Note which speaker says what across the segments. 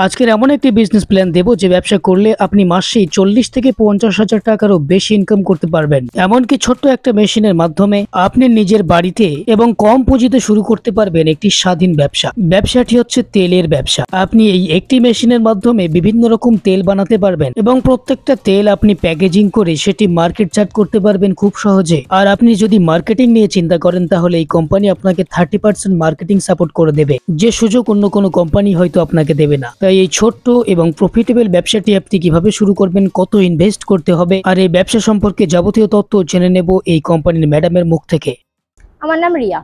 Speaker 1: আজকের এমন একটি বিজনেস প্ল্যান দেব যে ব্যবসা করলে আপনি মাসে 40 থেকে 50,000 টাকারও বেশি ইনকাম করতে পারবেন। এমনকি ছোট্ট একটা মেশিনের মাধ্যমে আপনি নিজের বাড়িতে এবং কম পুঁজিতে শুরু করতে পারবেন একটি স্বাধীন ব্যবসা। ব্যবসাটি হচ্ছে তেলের ব্যবসা। আপনি এই একটি মেশিনের মাধ্যমে বিভিন্ন রকম তেল বানাতে পারবেন এবং প্রত্যেকটা তেল আপনি প্যাকেজিং করে সেটি মার্কেট চার্ট করতে পারবেন খুব সহজে। আর আপনি যদি মার্কেটিং নিয়ে চিন্তা করেন তাহলে এই কোম্পানি আপনাকে 30% মার্কেটিং সাপোর্ট করে দেবে, যে সুযোগ অন্য কোনো কোম্পানি হয়তো আপনাকে দেবে না। তাই এই ছোট্ট এবং প্রফিটেবল ব্যবসাটি আপনি কিভাবে শুরু করবেন, কত ইনভেস্ট করতে হবে, আর এই ব্যবসা সম্পর্কে যাবতীয় তথ্য জেনে নেব এই কোম্পানির ম্যাডামের মুখ থেকে।
Speaker 2: আমার নাম রিয়া।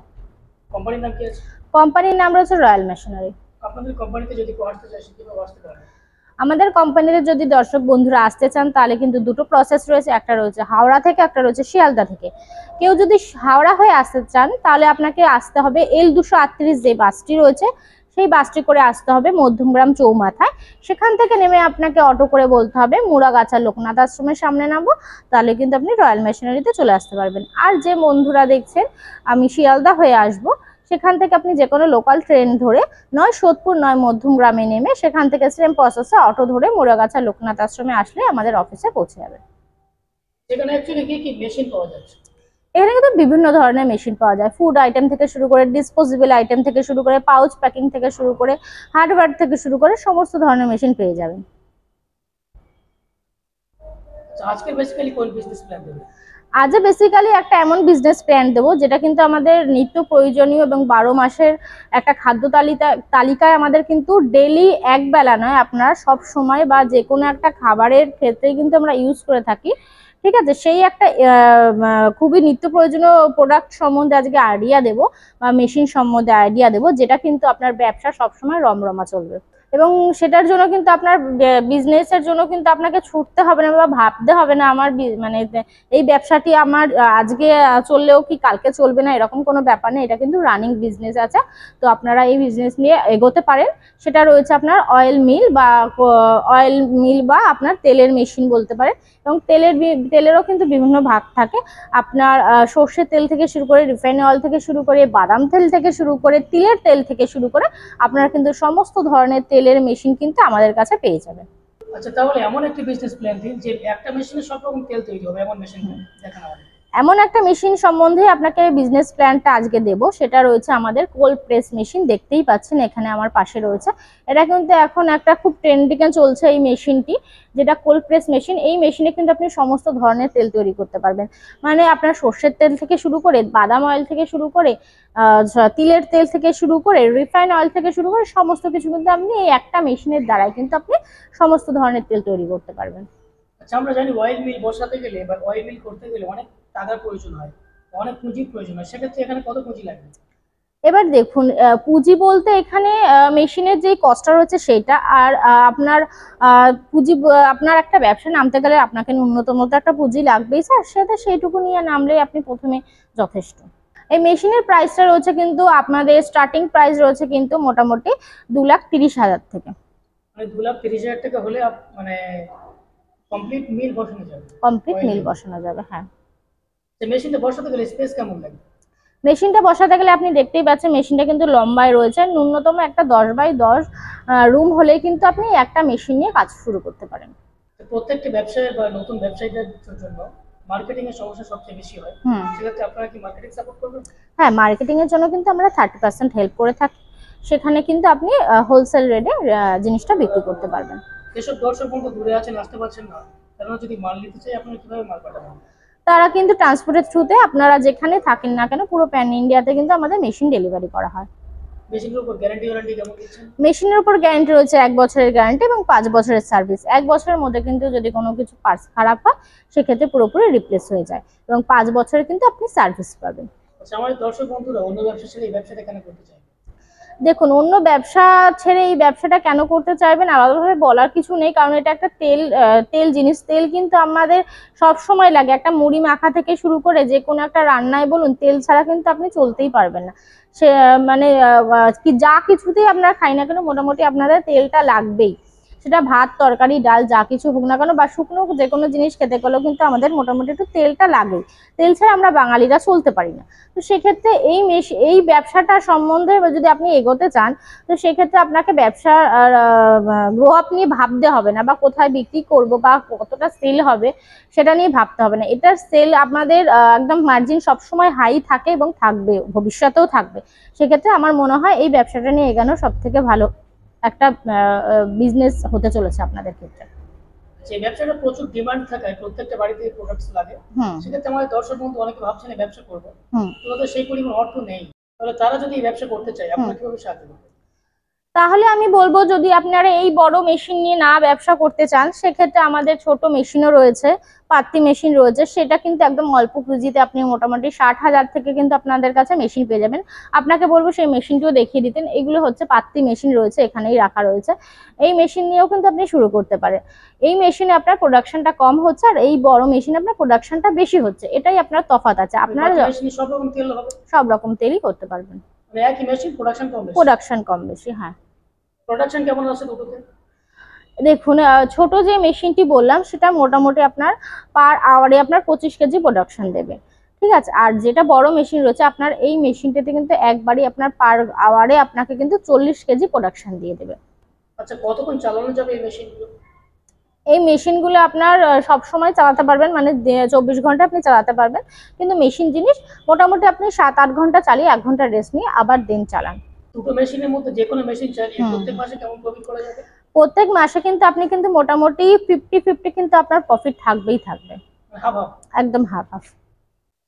Speaker 1: কোম্পানির নাম কি আছে?
Speaker 2: কোম্পানির নাম রয়েছে রয়্যাল মেশিনারি।
Speaker 1: আপনাদের কোম্পানিতে যদি কেউ আসতে চায় কিভাবে আসতে পারে?
Speaker 2: আমাদের কোম্পানিতে যদি দর্শক বন্ধুরা আসতে চান তাহলে কিন্তু দুটো প্রসেস রয়েছে, একটা রয়েছে হাওড়া থেকে, একটা রয়েছে শিয়ালদা থেকে। কেউ যদি হাওড়া হয়ে আসতে চান তাহলে আপনাকে আসতে হবে L238 যে বাসটি রয়েছে সেই বাসটি করে আসতে হবে মধ্যমগ্রাম চৌমাথায়। সেখান থেকে নেমে আপনাকে অটো করে বলতে হবে মুড়াগাছা লোকনাথ আশ্রমের সামনে নামবো, তাহলে কিন্তু আপনি রয়্যাল মেশিনারিতে চলে আসতে পারবেন। আর যে বন্ধুরা দেখছেন আমি শিয়ালদা হয়ে আসবো, সেখান থেকে আপনি যে কোনো লোকাল ট্রেন ধরে নয় সোদপুর নয় মধ্যমগ্রামে নেমে সেখান থেকে সেম প্রসেসে অটো ধরে মুড়াগাছা লোকনাথ আশ্রমে আসলে আমাদের অফিসে পৌঁছে যাবে।
Speaker 1: এখানে অ্যাকচুয়ালি কি মেশিন পাওয়া যাচ্ছে?
Speaker 2: এখানে কিন্তু বিভিন্ন ধরনের মেশিন পাওয়া যায়, ফুড আইটেম থেকে শুরু করে ডিসপোজেবল আইটেম থেকে শুরু করে পাউচ প্যাকিং থেকে শুরু করে হার্ডওয়্যার থেকে শুরু করে সমস্ত ধরনের মেশিন পেয়ে যাবেন।
Speaker 1: আজকে বেসিক্যালি কোন বিজনেস প্ল্যান দেবেন?
Speaker 2: আজ বেসিক্যালি একটা এমন বিজনেস প্ল্যান দেবো যেটা কিন্তু আমাদের নিত্য প্রয়োজনীয় এবং 12 মাসের একটা খাদ্য তালিকায় আমাদের কিন্তু ডেইলি এক বেলা নয়, আপনার সব সময় বা যে কোনো একটা খাবারের ক্ষেত্রেই কিন্তু আমরা ইউজ করে থাকি। ঠিক আছে, সেই একটা খুবই নিত্য প্রয়োজনীয় প্রোডাক্ট সম্বন্ধে আজকে আইডিয়া দেবো বা মেশিন সম্বন্ধে আইডিয়া দেবো, যেটা কিন্তু আপনার ব্যবসা সবসময় রমরমা চলবে। এবং সেটার জন্য কিন্তু আপনার বিজনেসের জন্য কিন্তু আপনাকে ছুটতে হবে না বা ভাবতে হবে না আমার মানে এই ব্যবসাটি আমার আজকে চললেও কি কালকে চলবে না, এরকম কোনো ব্যাপার নেই। এটা কিন্তু রানিং বিজনেস আছে, তো আপনারা এই বিজনেস নিয়ে এগোতে পারেন। সেটা রয়েছে আপনার অয়েল মিল বা আপনার তেলের মেশিন বলতে পারেন। এবং তেলেরও কিন্তু বিভিন্ন ভাগ থাকে। আপনার সর্ষের তেল থেকে শুরু করে রিফাইন অয়েল থেকে শুরু করে বাদাম তেল থেকে শুরু করে তিলের তেল থেকে শুরু করে আপনারা কিন্তু সমস্ত ধরনের তেলের মেশিন কিন্তু আমাদের কাছে পেয়ে যাবেন।
Speaker 1: আচ্ছা, তাহলে এমন একটি বিজনেস প্ল্যান দিন যে একটা মেশিনে সব রকম তেল তৈরি হবে, এমন মেশিন দেখান আমাদের।
Speaker 2: এমন একটা মেশিন সম্বন্ধে আপনাকে বিজনেস প্ল্যানটা আজকে দেব, সেটা রয়েছে আমাদের কোল্ড প্রেস মেশিন। দেখতেই পাচ্ছেন এখানে আমার পাশে রয়েছে। এটা কিন্তু এখন একটা খুব ট্রেন্ডিংয়ে চলছে এই মেশিনটি, যেটা কোল্ড প্রেস মেশিন। এই মেশিনে কিন্তু আপনি সমস্ত ধরনের তেল তৈরি করতে পারবেন, মানে আপনার সর্ষের তেল থেকে শুরু করে বাদাম অয়েল থেকে শুরু করে তিলের তেল থেকে শুরু করে রিফাইন অয়েল থেকে শুরু করে সমস্ত কিছু কিন্তু আপনি এই একটা মেশিনের দ্বারাই কিন্তু আপনি সমস্ত ধরনের তেল তৈরি করতে পারবেন।
Speaker 1: আচ্ছা, আমরা জানি অয়েল মিল বসাতে গেলে বা অয়েল মিল করতে গেলে অনেক টাকার প্রয়োজন হয়, অনেক পুঁজির প্রয়োজন হয়, সেক্ষেত্রে এখানে কত পুঁজি লাগবে?
Speaker 2: এবার দেখুন, পুঁজি বলতে এখানে মেশিনের যে কস্টটা রয়েছে সেটা, আর আপনার পুঁজি আপনার একটা ব্যবসা নামতে গেলে আপনাকে ন্যূনতম একটা পুঁজি লাগবেই স্যার, সেটা সেইটুকু নিয়ে নামলেই আপনি প্রথমে যথেষ্ট। এই মেশিনের প্রাইসটা রয়েছে কিন্তু আপনাদের স্টার্টিং প্রাইস রয়েছে কিন্তু মোটামুটি 2,30,000 থেকে।
Speaker 1: মানে 2,30,000 টাকা হলে মানে কমপ্লিট মিল বসানো যাবে?
Speaker 2: কমপ্লিট মিল বসানো যাবে, হ্যাঁ।
Speaker 1: মেশিনটা বসাতে গেলে স্পেস কেমন লাগবে?
Speaker 2: মেশিনটা বসাতে গেলে আপনি দেখতেই পাচ্ছেন মেশিনটা কিন্তু লম্বায় রয়েছে, ন্যূনতম একটা 10x10 রুম হলেই কিন্তু আপনি একটা মেশিন নিয়ে কাজ শুরু করতে পারেন।
Speaker 1: প্রত্যেকটি ব্যবসায়ের বা নতুন ব্যবসায়ীদের জন্য মার্কেটিং এর সমস্যা সবচেয়ে বেশি হয়, সেক্ষেত্রে আপনারা কি মার্কেটিং সাপোর্ট করবেন?
Speaker 2: হ্যাঁ, মার্কেটিং এর জন্য কিন্তু আমরা 30% হেল্প করে থাকি। সেখানে কিন্তু আপনি হোলসেল রেটে জিনিসটা বিক্রি করতে পারবেন।
Speaker 1: যেসব দর্শক বন্ধু দূরে আছেন, আসতে পারছেন না, তারা যদি মাল নিতে চায় আপনারা কিভাবে মাল পাঠাবেন?
Speaker 2: তারা কিন্তু ট্রান্সপোর্টের থ্রুতে আপনারা যেখানে থাকেন না কেন পুরো প্যান ইন্ডিয়াতে কিন্তু আমাদের মেশিন ডেলিভারি করা হয়।
Speaker 1: মেশিনের উপর গ্যারান্টি কেমন দিচ্ছেন?
Speaker 2: মেশিনের উপর গ্যারান্টি রয়েছে 1 বছরের গ্যারান্টি এবং 5 বছরের সার্ভিস। 1 বছরের মধ্যে কিন্তু যদি কোনো কিছু পার্টস খারাপ হয় সেক্ষেত্রে পুরোপুরি রিপ্লেস হয়ে যায় এবং 5 বছরে কিন্তু আপনি সার্ভিস পাবেন।
Speaker 1: আচ্ছা, আমাদের দর্শক বন্ধুরা অন্য ব্যবসা ছেড়ে এই ব্যবসাটা কেন করতে চায়?
Speaker 2: দেখুন, অন্য ব্যবসা ছেড়ে এই ব্যবসাটা কেন করতে চাইবেন আলাদাভাবে বলার কিছু নেই, কারণ এটা একটা তেল জিনিস। তেল কিন্তু আমাদের সব সময় লাগে, একটা মুড়ি মাখা থেকে শুরু করে যে কোনো একটা রান্নায় বলুন তেল ছাড়া কিন্তু আপনি চলতেই পারবেন না। সে মানে কি যা কিছুতেই আপনারা খাই না কেন মোটামুটি আপনাদের তেলটা লাগবেই। সেটা ভাত, তরকারি, ডাল যা কিছু হোক না কেন, বা শুকনো যে কোনো জিনিস খেতে গেলেও কিন্তু আমাদের মোটামুটি একটু তেলটা লাগেই। তেল ছাড়া আমরা বাঙালিরা চলতে পারি না। তো সেক্ষেত্রে এই ব্যবসাটা সম্বন্ধে যদি আপনি এগোতে চান, তো সেক্ষেত্রে আপনাকে ব্যবসার গ্রো আপ নিয়ে ভাবতে হবে না, বা কোথায় বিক্রি করব বা কতটা সেল হবে সেটা নিয়ে ভাবতে হবে না। এটার সেল আমাদের একদম মার্জিন সবসময় হাই থাকে এবং থাকবে, ভবিষ্যতেও থাকবে। সেক্ষেত্রে আমার মনে হয় এই ব্যবসাটা নিয়ে এগোনো সব থেকে ভালো একটা বিজনেস হতে চলেছে আপনাদের ক্ষেত্রে।
Speaker 1: যে ব্যবসাটা প্রচুর ডিমান্ড থাকায় প্রত্যেকটা বাড়িতে প্রোডাক্টস লাগে, সেক্ষেত্রে আমাদের দর্শক বন্ধু অনেকে ভাবছেন এই ব্যবসা করবো, তো সেই পরিমাণ অর্থ নেই, তাহলে তারা যদি এই ব্যবসা করতে চায় আপনারা কিভাবে সাহায্য করবেন?
Speaker 2: তাহলে আমি বলবো, যদি আপনারা এই বড় মেশিন নিয়ে না ব্যবসা করতে চান, সেক্ষেত্রে আমাদের ছোট মেশিনও রয়েছে, পাত্তি মেশিন রয়েছে। সেটা কিন্তু একদম অল্প পুঁজিতে আপনি মোটামুটি 60,000 থেকে কিন্তু আপনাদের কাছে মেশিন পেয়ে যাবেন। আপনাকে বলবো সেই মেশিনটিও দেখিয়ে দিতেন। এগুলো হচ্ছে পাত্তি মেশিন রয়েছে, এখানেই রাখা রয়েছে। এই মেশিন নিয়েও কিন্তু আপনি শুরু করতে পারেন। এই মেশিনে আপনার প্রোডাকশনটা কম হচ্ছে, আর এই বড় মেশিনে আপনার প্রোডাকশনটা বেশি হচ্ছে। এটাই আপনার তফাৎ আছে। আপনারা
Speaker 1: সব রকম তেল হবে,
Speaker 2: সব রকম তেলই করতে পারবেন।
Speaker 1: একই মেশিন,
Speaker 2: প্রোডাকশন কম বেশি। হ্যাঁ,
Speaker 1: প্রোডাকশন কেমন আছে দুটোতে?
Speaker 2: দেখুন, ছোট যে মেশিনটি বললাম সেটা মোটামুটি আপনার পার আওয়ারে আপনার 25 কেজি প্রোডাকশন দেবে, ঠিক আছে। আর যেটা বড় মেশিন রয়েছে, আপনার এই মেশিনটাতে কিন্তু একবারই আপনার পার আওয়ারে আপনাকে কিন্তু 40 কেজি প্রোডাকশন দিয়ে দেবে।
Speaker 1: আচ্ছা, কতক্ষণ চালানো যাবে এই মেশিনগুলো?
Speaker 2: এই মেশিনগুলো আপনার সব সময় চালাতে পারবেন, মানে 24 ঘন্টা আপনি চালাতে পারবেন। কিন্তু মেশিন জিনিস মোটামুটি আপনি 7-8 ঘন্টা চালিয়ে 1 ঘন্টা রেস্ট নিয়ে আবার দিন চালান।
Speaker 1: দুটো মেশিনের মধ্যে যে কোনো মেশিন চালিয়ে প্রত্যেক মাসে কেমন প্রফিট করা যাবে?
Speaker 2: প্রত্যেক মাসে কিন্তু আপনি কিন্তু মোটামুটি 50-50 কিন্তু আপনার প্রফিট থাকবেই থাকবে।
Speaker 1: Half half?
Speaker 2: একদম হাফ হাফ।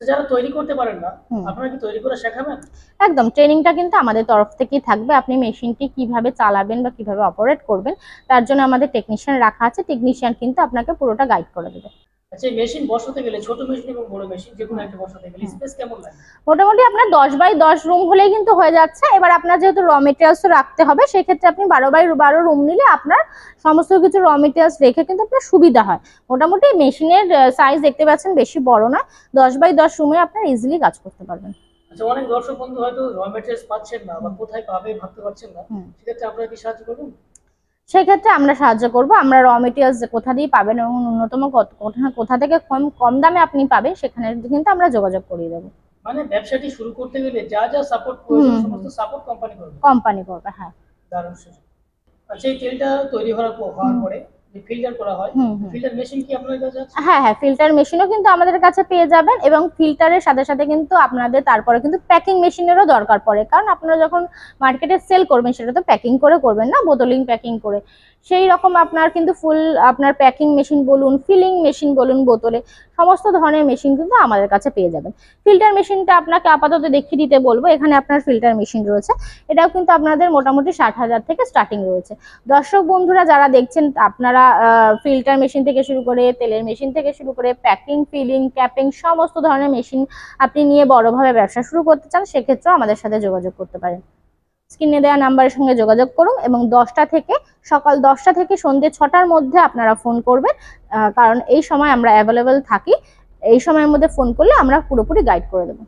Speaker 1: যারা তৈরি করতে পারেন না, আপনারা কি তৈরি করে শেখাবেন?
Speaker 2: একদম, ট্রেনিংটা কিন্তু আমাদের তরফ থেকেই থাকবে। আপনি মেশিনটি কিভাবে চালাবেন বা কিভাবে অপারেট করবেন, তার জন্য আমাদের টেকনিশিয়ান রাখা আছে। টেকনিশিয়ান কিন্তু আপনাকে পুরোটা গাইড করে দেবে।
Speaker 1: আচ্ছা, এই মেশিন বসাতে গেলে ছোট মেশিন এবং বড় মেশিন যে কোনো একটা বসাতে গেলে স্পেস কেমন লাগে?
Speaker 2: মোটামুটি আপনার 10x10 রুম হলেই কিন্তু হয়ে যাচ্ছে। এবার আপনার যেহেতু র মেটেরিয়ালসও রাখতে হবে, সেক্ষেত্রে আপনি 12x12 রুম নিলে আপনার সমস্ত কিছু র মেটেরিয়ালস রেখে কিন্তু আপনার সুবিধা হয়। মোটামুটি মেশিনের সাইজ দেখতে পাচ্ছেন বেশি বড় না, 10x10 রুমে আপনার ইজিলি কাজ করতে পারবেন।
Speaker 1: আচ্ছা, অনেক দর্শক বন্ধু হয়তো র মেটেরিয়ালস পাচ্ছেন না বা কোথায় পাবে ভাবতে পারছেন না, সেক্ষেত্রে আপনারা কি সাহায্য করবেন?
Speaker 2: সেক্ষেত্রে আমরা সাহায্য করব। আমরা র মেটেরিয়ালস কোথা দিয়ে পাবেন এবং ন্যূনতম কোথা থেকে কম দামে আপনি পাবেন, সেখানে কিন্তু আমরা যোগাযোগ করিয়ে দেবো।
Speaker 1: মানে ব্যবসাটি শুরু করতে গেলে যা যা সাপোর্ট প্রয়োজন সমস্ত সাপোর্ট কোম্পানি করবে।
Speaker 2: হ্যাঁ,
Speaker 1: দারুণ সুযোগ। আচ্ছা, এই তেলটা তৈরি হওয়ার পরে যে ফিল্টার করা হয়, ফিল্টার মেশিন কি আপনাদের কাছে আছে?
Speaker 2: হ্যাঁ হ্যাঁ, ফিল্টার মেশিনও কিন্তু আমাদের কাছে পেয়ে যাবেন, এবং ফিল্টারের সাথে সাথে কিন্তু আপনাদের তারপরে কিন্তু প্যাকিং মেশিনেরও দরকার পড়ে। কারণ আপনারা যখন মার্কেটে সেল করবেন, সেটা তো প্যাকিং করে করবেন না, বোতলিং প্যাকিং করে। সেই রকম আপনার কিন্তু ফুল আপনার প্যাকিং মেশিন বলুন, ফিলিং মেশিন বলুন, বোতলে সমস্ত ধরনের মেশিন কিন্তু আমাদের কাছে পেয়ে যাবেন। ফিল্টার মেশিনটা আপনাকে আপাতত দেখিয়ে দিতে বলবো। এখানে আপনার ফিল্টার মেশিন রয়েছে, এটাও কিন্তু আপনাদের মোটামুটি 60,000 থেকে স্টার্টিং রয়েছে। দর্শক বন্ধুরা যারা দেখছেন, আপনারা ফিল্টার মেশিন থেকে শুরু করে তেলের মেশিন থেকে শুরু করে প্যাকিং, ফিলিং, ক্যাপিং সমস্ত ধরনের মেশিন আপনি নিয়ে বড়ভাবে ব্যবসা শুরু করতে চান, সেক্ষেত্রেও আমাদের সাথে যোগাযোগ করতে পারেন। স্ক্রিনে দেওয়া নাম্বারের সঙ্গে যোগাযোগ করুন, এবং সকাল 10টা থেকে সন্ধ্যে 6টার মধ্যে আপনারা ফোন করবেন, কারণ এই সময় আমরা অ্যাভেলেবেল থাকি। এই সময়ের মধ্যে ফোন করলে আমরা পুরোপুরি গাইড করে দেবো।